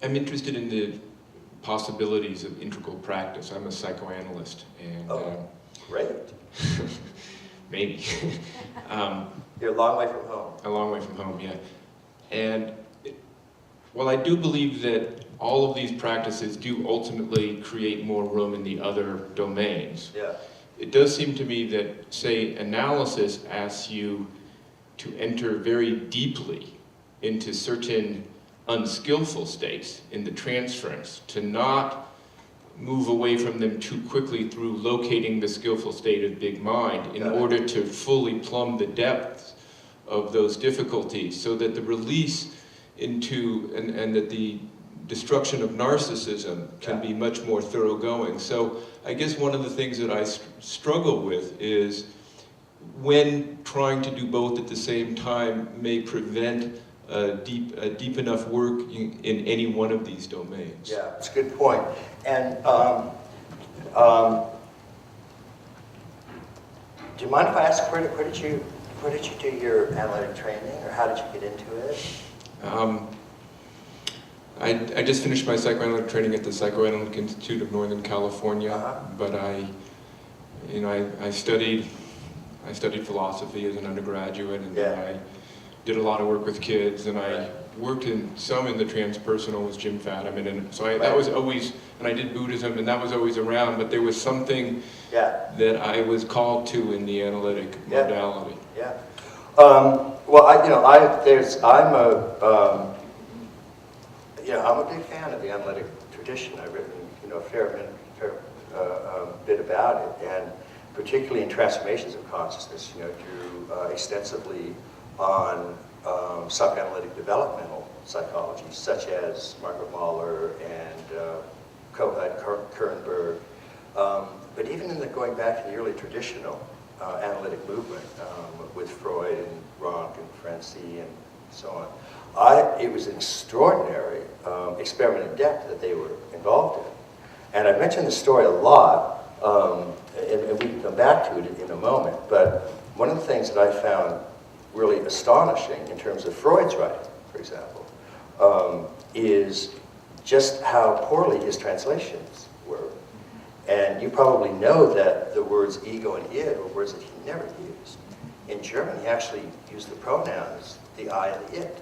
I'm interested in the possibilities of integral practice. I'm a psychoanalyst, and Great. maybe. You're a long way from home. A long way from home, yeah. And while I do believe that all of these practices do ultimately create more room in the other domains, Yeah. it does seem to me that, say, analysis asks you to enter very deeply into certain unskillful states in the transference, to not move away from them too quickly through locating the skillful state of big mind in order to fully plumb the depths of those difficulties, so that the release into, and that the destruction of narcissism can be much more thoroughgoing. So I guess one of the things that I struggle with is when trying to do both at the same time may prevent deep enough work in any one of these domains. Yeah, it's a good point. And do you mind if I ask where did you do your analytic training, or how did you get into it? I just finished my psychoanalytic training at the Psychoanalytic Institute of Northern California, but I studied philosophy as an undergraduate, and then I did a lot of work with kids, and I worked in the transpersonal with Jim Fadiman, and so that was always, and I did Buddhism, and that was always around, but there was something that I was called to in the analytic modality. Yeah. Well, I'm a big fan of the analytic tradition. I've written, a fair bit about it, and particularly in transformations of consciousness, drew extensively on psychoanalytic developmental psychology, such as Margaret Mahler and Kohut, Kernberg. But even in going back to the early traditional analytic movement with Freud and Ronk and Ferenczi and so on, it was an extraordinary experiment in depth that they were involved in. And I've mentioned the story a lot, and we can come back to it in a moment, but one of the things that I found really astonishing in terms of Freud's writing, for example, is just how poorly his translations were. And you probably know that the words ego and id were words that he never used. In German, he actually used the pronouns the I and the it,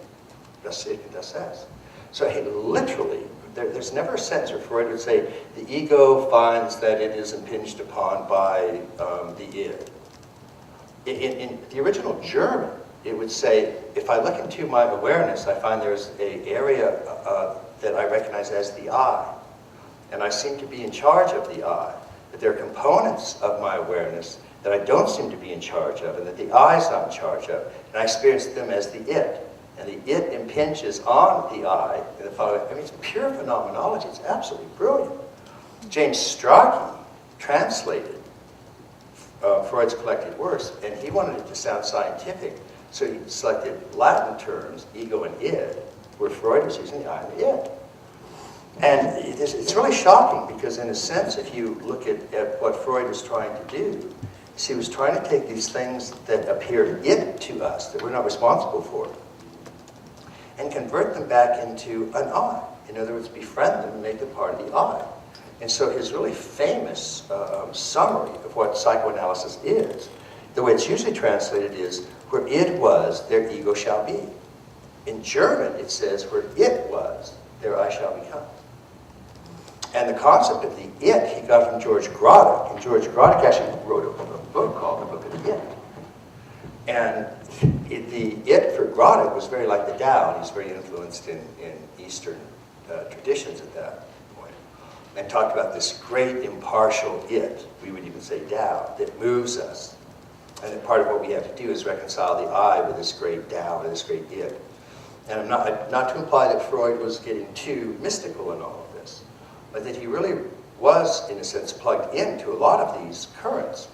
das ich and das es. So he literally, there's never a sentence where Freud would say, the ego finds that it is impinged upon by the id. In the original German, it would say, if I look into my awareness, I find there's an area that I recognize as the I, and I seem to be in charge of the I, but there are components of my awareness that I don't seem to be in charge of, and that the I is not in charge of, and I experience them as the it, and the it impinges on the I in the following. I mean, it's pure phenomenology. It's absolutely brilliant. James Strachey translated Freud's collected works, and he wanted it to sound scientific, so he selected Latin terms, ego and id, where Freud was using the I and the id. And it's really shocking, because in a sense, if you look at what Freud was trying to do, he was trying to take these things that appear id to us, that we're not responsible for, and convert them back into an I. In other words, befriend them and make them part of the I. And so his really famous summary of what psychoanalysis is, the way it's usually translated is, where id was, there ego shall be. In German, it says, where it was, there I shall become. And the concept of the it he got from George Grodek. And George Grodek actually wrote a book called The Book of the It. And the it for Grodek was very like the Tao, and he's very influenced in Eastern traditions at that point. And talked about this great impartial it, we would even say Tao, that moves us. And that part of what we have to do is reconcile the I with this great Tao, with this great it. And I'm not to imply that Freud was getting too mystical in all of this, but that he really was, in a sense, plugged into a lot of these currents.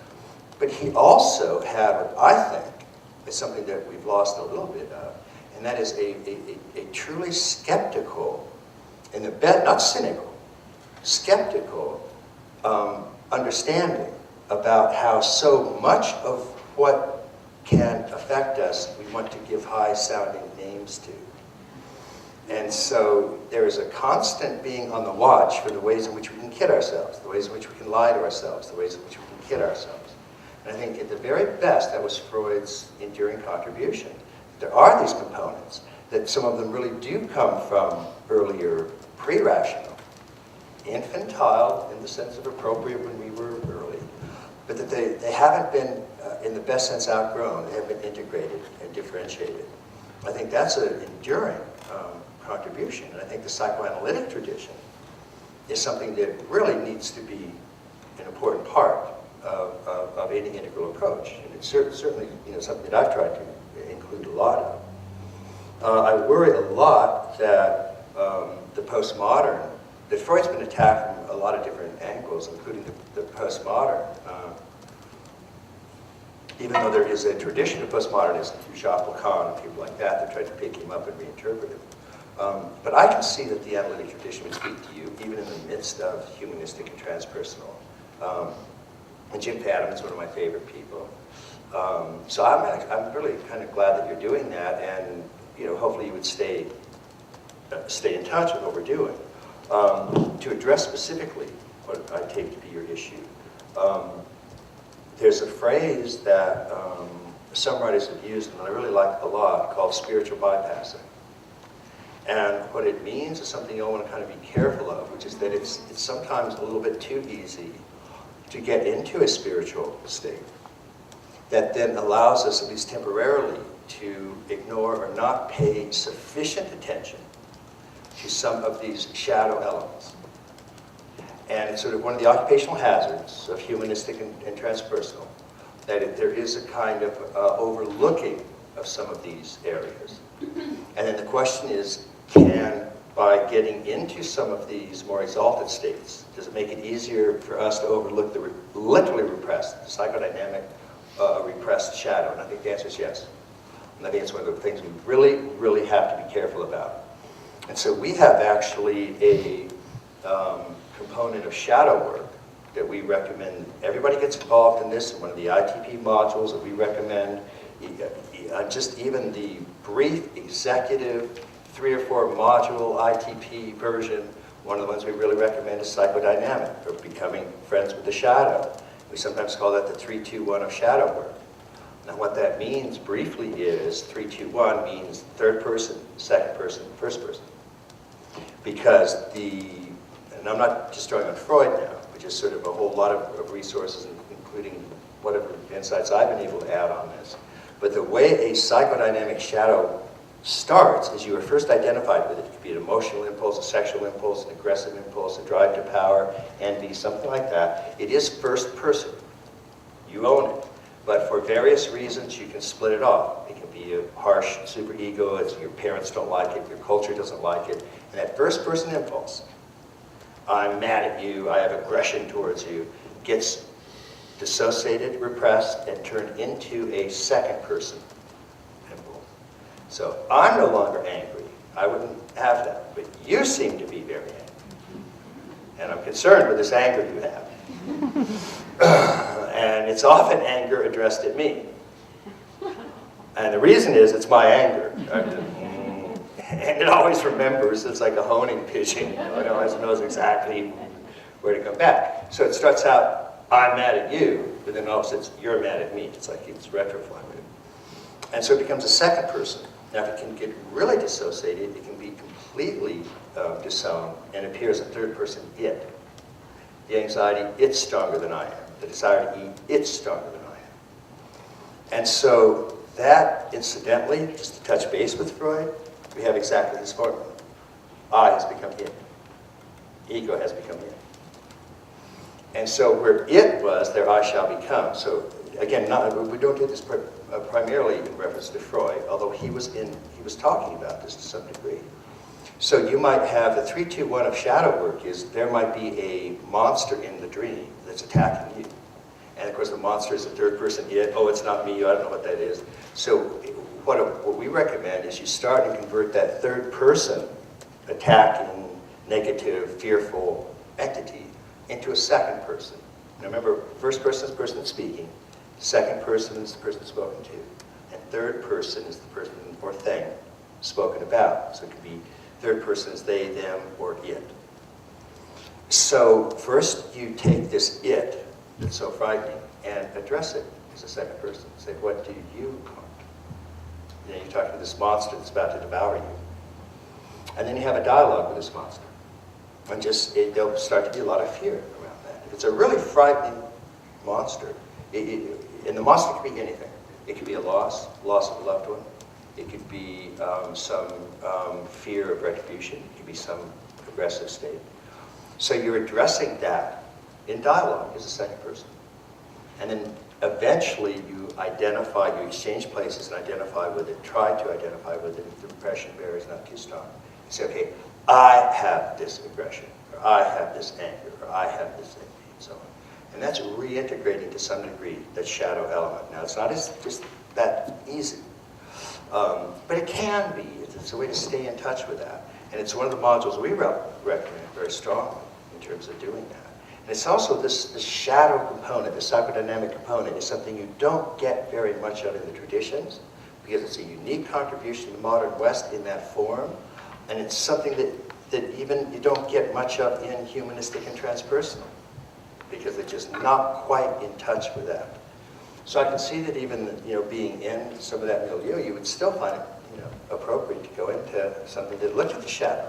But he also had what I think is something that we've lost a little bit of, and that is a truly skeptical, in the best, not cynical, skeptical understanding about how so much of what can affect us we want to give high-sounding names to. And so there is a constant being on the watch for the ways in which we can kid ourselves, the ways in which we can lie to ourselves, the ways in which we can kid ourselves. And I think at the very best, that was Freud's enduring contribution. There are these components, that some of them really do come from earlier pre-rational, infantile in the sense of appropriate when we were early, but that they haven't been, in the best sense, outgrown. They have been integrated and differentiated. I think that's an enduring contribution, and I think the psychoanalytic tradition is something that really needs to be an important part of any integral approach, and it's certainly something that I've tried to include a lot of. I worry a lot that the postmodern, that Freud's been attacked from a lot of different angles, including the postmodern. Even though there is a tradition of postmodernism through Jacques Lacan and people like that tried to pick him up and reinterpret him. But I can see that the analytic tradition would speak to you, even in the midst of humanistic and transpersonal. And Jim Fadiman is one of my favorite people. So I'm really kind of glad that you're doing that, and hopefully you would stay in touch with what we're doing. To address specifically what I take to be your issue, there's a phrase that some writers have used, and I really like a lot, called spiritual bypassing. And what it means is something you'll want to kind of be careful of, which is that it's sometimes a little bit too easy to get into a spiritual state that then allows us, at least temporarily, to ignore or not pay sufficient attention to some of these shadow elements. And it's sort of one of the occupational hazards of humanistic and transpersonal, that there is a kind of overlooking of some of these areas. And then the question is, by getting into some of these more exalted states, does it make it easier for us to overlook the literally repressed, the psychodynamic repressed shadow? And I think the answer is yes. And I think it's one of the things we really, really have to be careful about. And so we have actually a component of shadow work that we recommend everybody gets involved in this, in one of the ITP modules that we recommend. Just even the brief executive 3 or 4 module ITP version, one of the ones we really recommend is psychodynamic, or becoming friends with the shadow. We sometimes call that the 3-2-1 of shadow work. Now what that means briefly is 3-2-1 means third person, second person, first person. Because and I'm not just drawing on Freud now, which is sort of a whole lot of resources, including whatever insights I've been able to add on this. But the way a psychodynamic shadow starts is you are first identified with it. It could be an emotional impulse, a sexual impulse, an aggressive impulse, a drive to power, envy, something like that. It is first person. You own it. But for various reasons, you can split it off. It can be a harsh superego, it's your parents don't like it, your culture doesn't like it. And that first person impulse, I'm mad at you, I have aggression towards you, gets dissociated, repressed, and turned into a second person impulse. So I'm no longer angry. I wouldn't have that. But you seem to be very angry. And I'm concerned with this anger you have. And it's often anger addressed at me. And the reason is it's my anger. And it always remembers. It's like a honing pigeon. It always knows exactly where to come back. So it starts out, I'm mad at you, but then all of a sudden you're mad at me. It's like it's retroflected. And so it becomes a second person. Now, if it can get really dissociated, it can be completely disowned and appears a third person it. The anxiety, it's stronger than I am. The desire to eat, it's stronger than I am. And so that, incidentally, just to touch base with Freud, we have exactly this formula. I has become it. Ego has become it. And so where it was, there I shall become. So again, we don't do this primarily in reference to Freud, although he was talking about this to some degree. So you might have the 3-2-1 of shadow work is there might be a monster in the dream that's attacking you. And of course the monster is a third person it. Oh, it's not me, I don't know what that is. So what we recommend is you start and convert that third person attacking, negative, fearful entity into a second person. Now remember, first person is the person that's speaking, second person is the person spoken to, and third person is the person or thing spoken about. So it could be third person is they, them, or it. So first you take this it that's so frightening and address it as a second person. Say, what do you want? You know, you're talking to this monster that's about to devour you. And then you have a dialogue with this monster. And there'll start to be a lot of fear around that. If it's a really frightening monster, and the monster could be anything. It could be a loss of a loved one. It could be some fear of retribution. It could be some aggressive state. So you're addressing that in dialogue as a second person. And then eventually you exchange places and identify with it, try to identify with it if the repression barrier is not too strong. You say, okay, I have this aggression, or I have this anger, or I have this envy, and so on. And that's reintegrating to some degree that shadow element. Now, it's not just that easy, but it can be. It's a way to stay in touch with that. And it's one of the modules we recommend very strongly in terms of doing that. And it's also this shadow component, the psychodynamic component, is something you don't get very much of in the traditions, because it's a unique contribution to the modern West in that form, and it's something that even you don't get much of in humanistic and transpersonal, because they're just not quite in touch with that. So I can see that even being in some of that milieu, you would still find it appropriate to go into something that looked at the shadow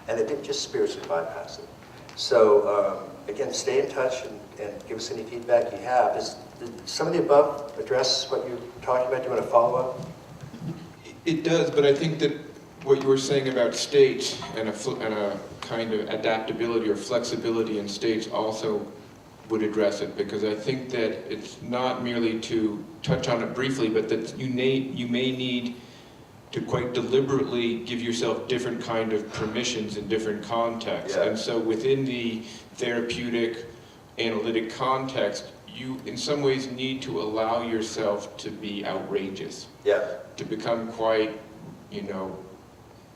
and that didn't just spiritually bypass it. So again, stay in touch and give us any feedback you have. Does some of the above address what you're talking about? Do you want to follow up? It does, but I think that what you were saying about states and a kind of adaptability or flexibility in states also would address it, because I think that it's not merely to touch on it briefly, but that you may need to quite deliberately give yourself different kind of permissions in different contexts. Yeah. And so within the therapeutic, analytic context, you in some ways need to allow yourself to be outrageous. Yeah. To become quite,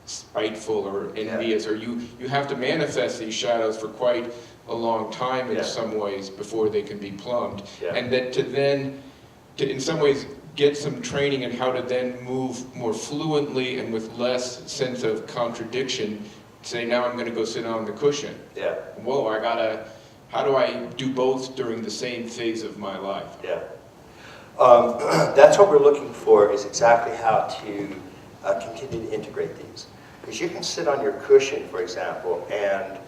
spiteful or envious, or you have to manifest these shadows for quite a long time in some ways before they can be plumbed. Yeah. And that to in some ways get some training in how to then move more fluently and with less sense of contradiction, say, now I'm going to go sit on the cushion. Yeah. Whoa, how do I do both during the same phase of my life? Yeah. That's what we're looking for, is exactly how to continue to integrate these. Because you can sit on your cushion, for example, and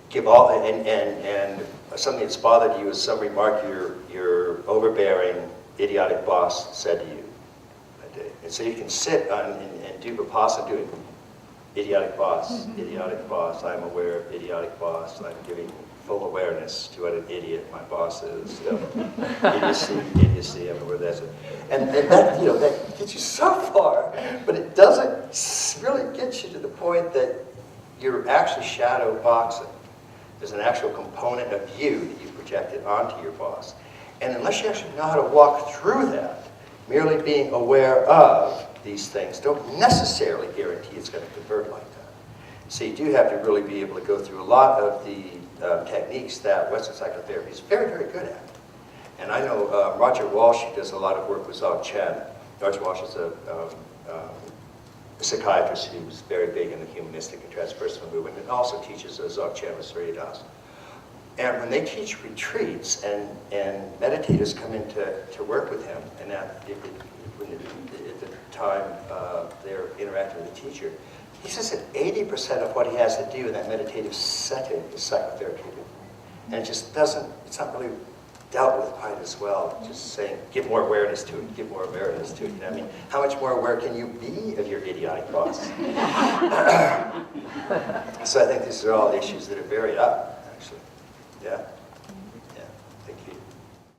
give and something that's bothered you is some remark your overbearing, idiotic boss said to you that day. And so you can sit on and do Vipassana doing idiotic boss, I'm aware of idiotic boss, I'm giving full awareness to what an idiot my boss is. Idiocy, I'm aware of that. And that, that gets you so far, but it doesn't really get you to the point that you're actually shadow boxing. There's an actual component of you that you projected onto your boss. And unless you actually know how to walk through that, merely being aware of these things don't necessarily guarantee it's going to convert like that. So you do have to really be able to go through a lot of the techniques that Western psychotherapy is very, very good at. And I know Roger Walsh, who does a lot of work with Dzogchen. Roger Walsh is a psychiatrist who was very big in the humanistic and transpersonal movement, and also teaches Dzogchen with Surya Das. And when they teach retreats and meditators come in to work with him, and at the time they're interacting with the teacher, he says that 80% of what he has to do in that meditative setting is psychotherapeutic. And it just doesn't, it's not really dealt with quite as well. Just saying, give more awareness to it, give more awareness to it. I mean, how much more aware can you be of your idiotic boss? So I think these are all issues that are very up, actually. Yeah.